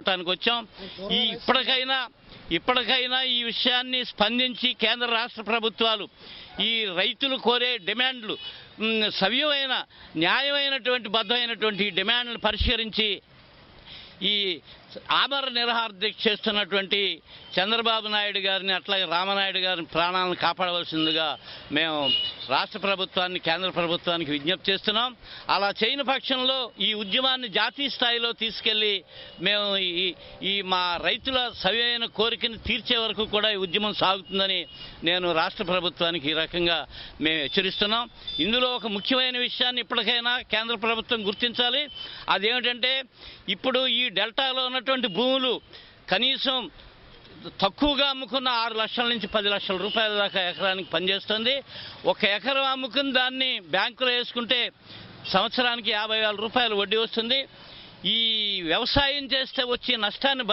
చూడటానికి వచ్చాం. ఇప్పటికైనా ఈ విషయాన్ని స్పందించి కేంద్ర రాష్ట్ర ప్రభుత్వాలు ఈ రైతులు కోరే డిమాండ్లు సవ్యమైన న్యాయమైనటువంటి బద్ధమైనటువంటి డిమాండ్లు పరిష్కరించి ఈ ఆమరణ నిరాహార దీక్ష చేస్తున్నటువంటి చంద్రబాబు నాయుడు గారిని అట్లాగే రామనాయుడు గారిని ప్రాణాలను కాపాడవలసిందిగా మేము రాష్ట్ర ప్రభుత్వాన్ని కేంద్ర ప్రభుత్వానికి విజ్ఞప్తి చేస్తున్నాం. అలా చేయని పక్షంలో ఈ ఉద్యమాన్ని జాతీయ స్థాయిలో తీసుకెళ్లి మేము ఈ మా రైతుల సవ్యమైన కోరికను తీర్చే వరకు కూడా ఈ ఉద్యమం సాగుతుందని నేను రాష్ట్ర ప్రభుత్వానికి ఈ రకంగా మేము హెచ్చరిస్తున్నాం. ఇందులో ఒక ముఖ్యమైన విషయాన్ని ఇప్పటికైనా కేంద్ర ప్రభుత్వం గుర్తించాలి. అదేమిటంటే ఇప్పుడు ఈ డెల్టాలో ఉన్నటువంటి భూములు కనీసం తక్కువగా అమ్ముకున్న 6 లక్షల నుంచి 10 లక్షల రూపాయల దాకా ఎకరానికి పనిచేస్తుంది. ఒక ఎకరం అమ్ముకుని దాన్ని బ్యాంకులో వేసుకుంటే సంవత్సరానికి 50,000 రూపాయలు వడ్డీ వస్తుంది. ఈ వ్యవసాయం చేస్తే వచ్చే నష్టాన్ని